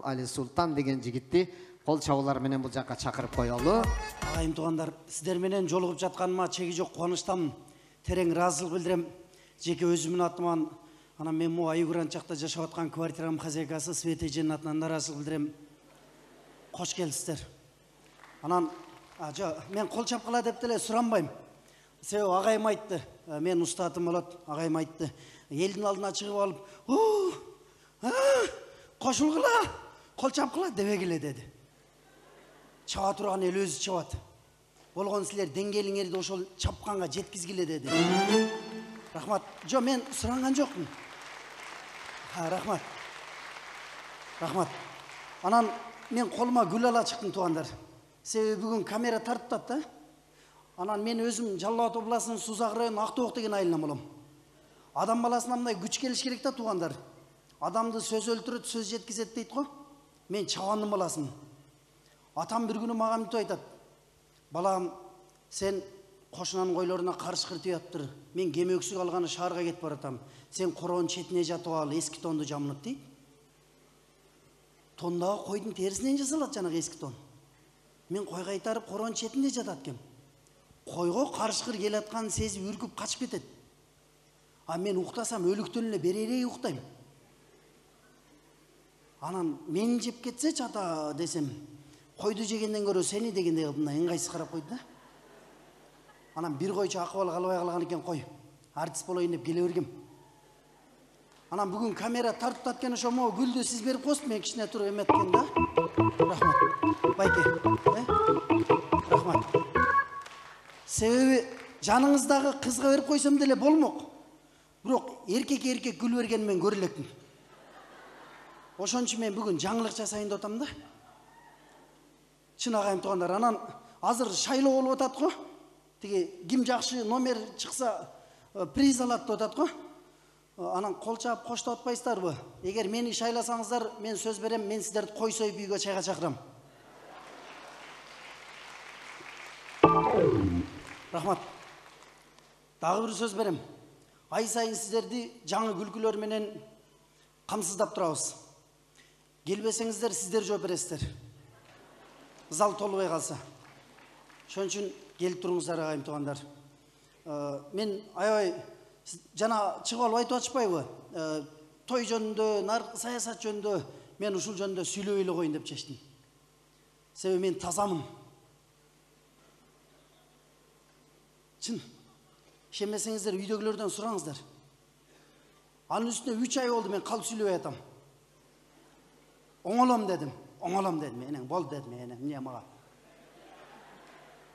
Али Султан деген жигитти кол чабуулар менен бул жакка чакырып коелу. Агайым туугандар, сиздер менен жолугуп жатканыма чеги жок кубанычтамын. Терең ыраазычылык билдирем. Жеке өзүмдүн атыман, анан мен могу Айгуран жакта жашап аткан квартиранын хозяйкасы Света эженин атынан ыраазычылык билдирем. Кош келипсиздер. Анан мен кол чапкыла деп деле суранбайм. Себеби агайым айтты, мен устатым болот, агайым айтты. Элдин алдына чыгып алып, кошулгула, кол чапкыла дебегиле деди. Чаба турган эл өзү чабат. Болгон силер деңгээлиңерди ошол чапканга жеткизгиле деди. Рахмат. Мен суранган жокмун. Рахмат. Рахмат. Анан мен колума гүл ала чыктым туугандар. Себеби бүгүн камера тартып да. Анан мен өзүм Жалал Абад областынын Сузак районунун Актоок деген айылынан болом. Адам баласына мындай күч келиш керек да туугандар. Адамды сөз өлтүрөт, сөз жеткизет дейт го. Мен чабандын баласымын. Атам bir күнү мага мынтип айтат. Балам, сен кошунанын койлоруна каршы кыртып жатыр. Мен кеме өксүк алганы шаарга кетип баратам. Сен короонун четине жатып ал, эски тонду жамынып дейт. Тондагы койдун терисинен жасалат жанагы эски тон. Мен кой кайтарып короонун четинде жатат экем. Койго каршыкыр келатканын сезип үркүп качып кетет. А мен уктасам өлүктөн эле беререй уктайм. Анан мени жеп кетсе чата десем, койду жегенден көрө сени дегендей кылып мына ыңгайсыз карап койду да. Анан бир койчу акыбал калбай калган экен, кой. Артист болоюн деп келе бергем. Анан бүгүн камера тартып таткен ошомо гүлдү сиз берип коесуз, мен кичине туруп эметкен да. Рахмат. Байке. Рахмат. Себеби жаныңыздагы кызга берип койсом деле болмок. Бирок эркек гүл берген мен көрө элекмин. Ошон үчүн мен бүгүн жаңылык жасайын деп атам да. Чын агайым туугандар, анан азыр шайлоо болуп атат го. Тиги ким жакшы номер чыкса приз алат деп атат го. Анан кол чаап коштоп атпайсыздарбы? Эгер мени шайласаңыздар, мен сөз берем, мен сиздерди кой союп үйгө чайга чакырам. Рахмат. Дагы бир сөз берем. Ай сайын сиздерди жаңы күлкүлөр менен камсыздап турабыз. Келбесеңиздер сиздер жооп бересиздер. Зал толбой калса. Ошон үчүн келип туруңуздар агайым туугандар. Мен аябай жана чыгып алып айтып атышпайбы? Той жөнүндө, наркы саясат жөнүндө мен ушул жөнүндө сүйлөбөй эле коеюн деп чечтим. Себеби мен тазамын. Чын. Ишенбесеңиздер үйдөгүлөрдөн сураңыздар. Анын үстүнө 3 ай болду мен калып сүйлөбөй атам. Оңолом дедим. Менен болду дедим, эмне мага.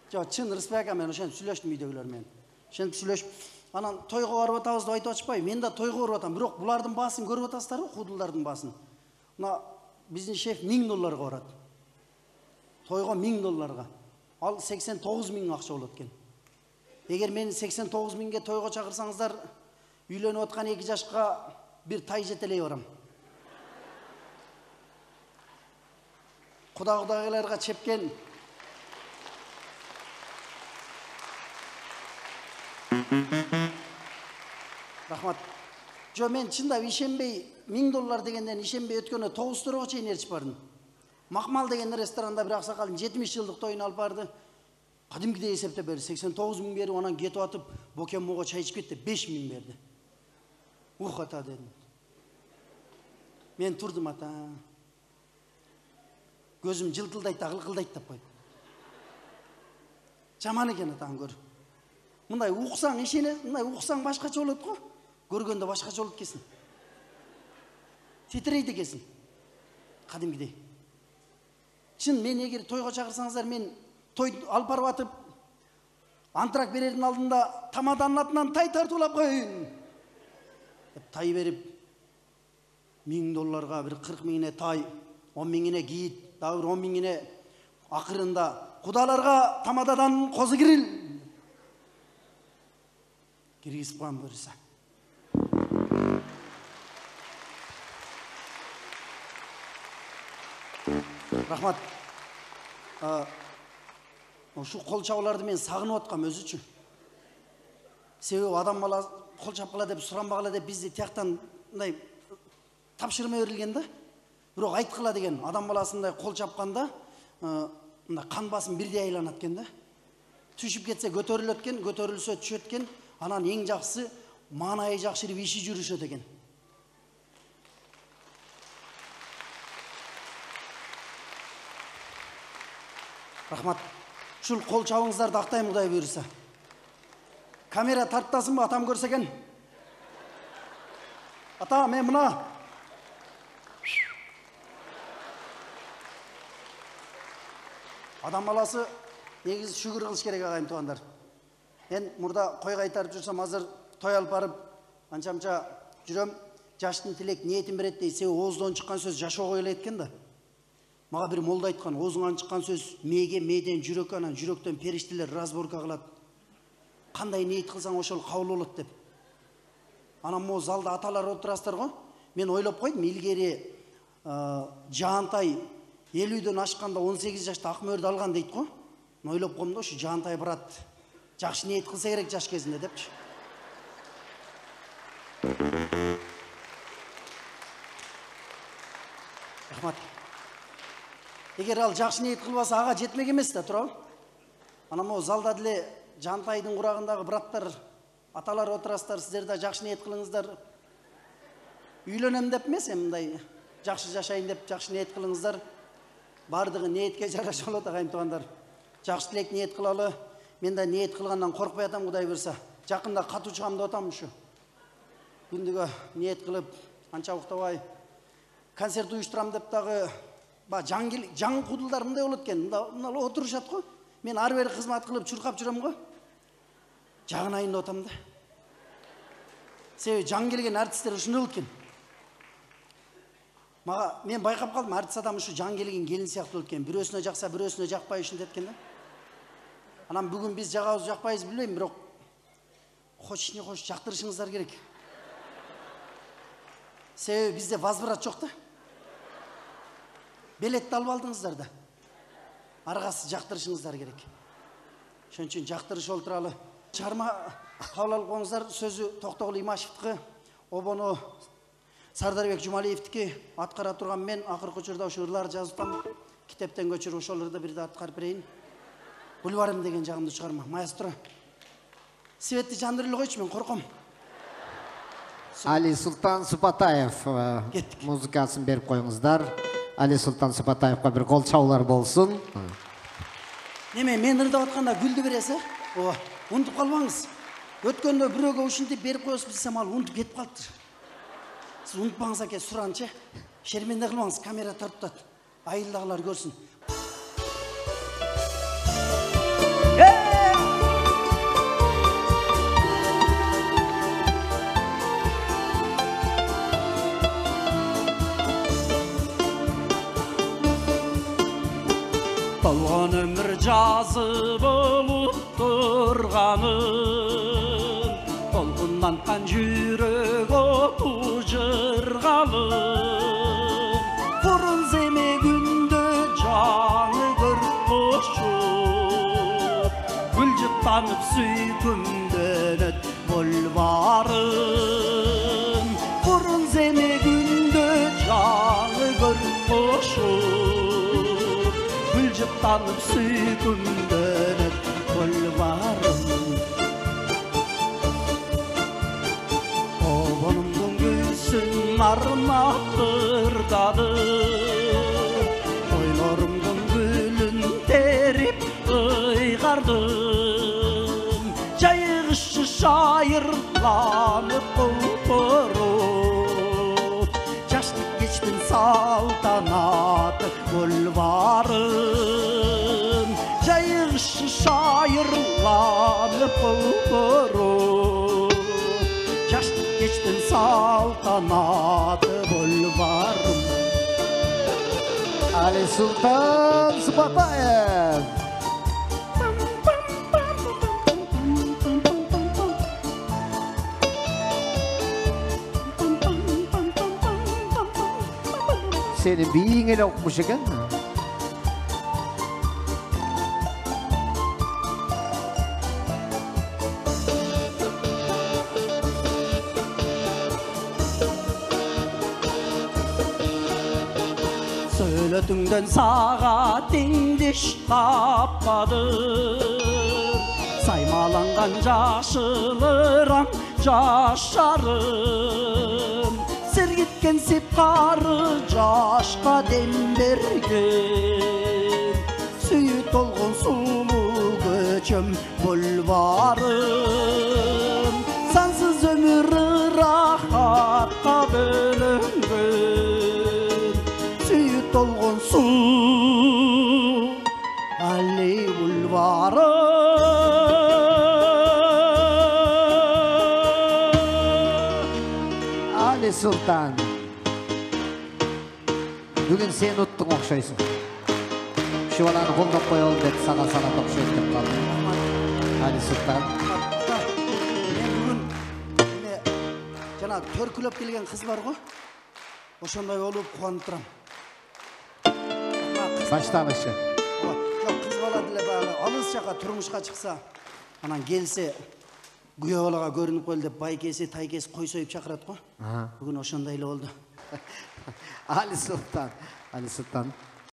Чын Рыспек ака, мен ошентип сүйлөштүм үйдөгүлөр менен. Ошентип сүйлөшүп, анан тойго барып атабыз деп айтып атышпайбы? Мен да тойго барып атам, бирок булардын баасын көрүп атасыздарбы, худулдардын баасын. Мына биздин шеф $1000 барат. Тойго $1000. Ал 89.000 акча болот экен. Эгер мени 89.000ге тойго чакырсаңыздар, үйлөнүп аткан 2 жашка бир тай жетелей барам. Кудагайларга чепкен. Рахмат. Мен чындап ишенбей $1000 дегенден ишенбей өткөнө 9 турага чейин ээрчип бардым. Макмал деген ресторанда бир аксакалдын 70 жылдык тоюн алып барды. Кадимкидей эсептеп берди. 89.000 берип, анан кетип атып, бокем мого чай ичип кетти, 5.000 берди. Ата дедим. Мен турдум ата. Көзүм жылтылдайт, кылкылдайт деп койду. Жаман экен атаң көр. Мындай уксаң ишене, мындай уксаң башкача болот го. Көргөндө башкача болот кесин. Титрейт экенсиң. Кадимкидей. Чын, мен эгер тойго чакырсаңыздар, мен той алып барып атып, антрак берердин алдында тамаданын атынан тай тартуулап коюн. Тай берип, $1000 бир 40.000 тай, 10.000 кийит, дагы бир 10.000 акырында кудаларга тамададан козу кирил. Киргизип коем буюрса. Рахмат. Ошо кол чабууларды мен сагынып аткам өзүчү. Себеби адам бала кол чапкыла деп суранбагыла деп бизди тияктан мындай тапшырма берилген да. Бирок айткыла деген адам баласындай кол чапканда мындай кан басым бирдей айланат экен да. Түшүп кетсе көтөрүлөт экен, көтөрүлсө түшөт экен. Анан эң жакшысы маанайы жакшырып иши жүрүшөт экен. Рахмат. Ушул кол чабыңыздарды актайм Кудай буйруса. Камера тарттасынбы атам көрсө экен? Ата, мен мына. Адам баласы негизи шүгүр кылыш керек агайым туугандар. Мен мурда кой кайтарып жүрсөм, азыр той алып барып, анча-мынча жүрөм, жаштын тилек ниетин берет дейт. Себеби ооздон чыккан сөз жашоого келет экен да. Мага бир молда айткан, оозуңан чыккан сөз мээге, мээден жүрөккө, анан жүрөктөн периштелер разборка кылат. Кандай ниет кылсаң ошол кабыл болот деп. Анан могу залда аталар отурасыздар го. Мен ойлоп койдум, илгери Жаантай 50дөн ашканда 18 жашта ак мөрдү алган дейт го. Мен ойлоп койдум да, ушу Жаантай брат жакшы ниет кылса керек жаш кезинде депчи. Рахмат. Эгер ал жакшы ниет кылбаса, ага жетмек эмес да, туурабы? Анан могу залда деле Жаантайдын курагындагы браттар, аталар отурасыздар, сиздер да жакшы ниет кылыңыздар. Үйлөнөм деп эмес, мындай жакшы жашайын деп жакшы ниет кылыңыздар. Бардыгы ниетке жараша болот агайым туугандар. Жакшы тилек ниет кылалы. Мен да ниет кылгандан коркпой атам Кудай буйруса. Жакында катуу чыгам деп атам ушу. Күндүгө ниет кылып, анча уктабай концерт уюштурам деп дагы жаңы кудулдар мындай болот экен. Мына отурушат го. Мен ары бери кызмат кылып чуркап жүрөм го. Жагынайын деп атам да. Себеби жаңы келген артисттер ушундай болот экен. Мага мен байкап калдым, артист адам ушу жаңы келген келин сыяктуу болот экен. Бирөөсүнө жакса, бирөөсүнө жакпай ушинтет экен да. Анан бүгүн биз жагабыз жакпайбыз билбейм, бирок хош жактырышыңыздар керек. Себеби бизде возврат жок да. Билетти алып алдыңыздар да. Аргасы жактырышыңыздар керек. Ошон үчүн жактырыш болуп туралы. Чарма кабыл алып коңуздар. Сөзү Токтогул Имашевдики, обону Сардарбек Жумалиевдики. Аткара турган мен акыркы учурда ушу ырлар жазып атам. Китептен көчүрүп ошолорду бир да аткарып берейин. Бульварым деген жагымды чыгарма. Маэстро. Светти жандырып койчу, мен корком. Али Султан Супатаев музыкасын берип коюңуздар. Али Султан Супатаевка бир кол чабуулар болсун. Неме, мен ырдап атканда гүлдү бересиз? Ооба, унутуп калбаңыз. Өткөндө бирөөгө ушинтип берип коесуз десем, ал унутуп кетип калыптыр. Сиз унутпаңыз аке, суранчы. Шерменде кылбаңыз, камера тартып атат. Айылдагылар көрсүн. Толгон өмүр жазы болуп турганын, толкунланткан жүрөк оту жыргалын. Фурун земегүндө жаңы көркөшүп, гүл жыттанып сүйкүмдөнөт болбарын. Фурун земегүндө жаңы көркөшүп, жыттанып сүйкүмдөнөт болбарым. Обонумдун гүлсүн арнап ырдадым, ойлорумдун гүлүн терип ыйгардым. Жайыгышы шайырланып кулпуруп, жаштык кечтин салтанаты болбарын. Жайыгышы шайырланып кулпуруп, жаштык кечтин салтанаты болбарын. Али Султан Супатаев. Seni biyiğin ele okumuş eken mi? Өлөтүңдөн сага теңдеш таппадым. Саймаланган жашылырам жашарым. Сергиткен сипкары жашка дем берген. Сүйү толгон сулуу көчөм бульварым. Сансыз өмүр рахатка бөлөнгөн. Сүйү толгон суу Али бульварым. Али Султан. Бүгін сен ұттың оқшайсың. Şu баланы қолдап қоялым деп саған санат оқшайын деп қалдым. Али Султан. Мен бүгін жана төркүлөп келген кыз бар го. Ошондой болуп кубанып турам. Баштанышы. Жок, кыз бала деле баягы алыс жака турмушка чыкса, анан келсе күйөө балага көрүнүп кел деп байкеси, тайкеси кой союп чакырат го. Бүгүн ошондой эле болду. Ali Sultan. Ali Sultan.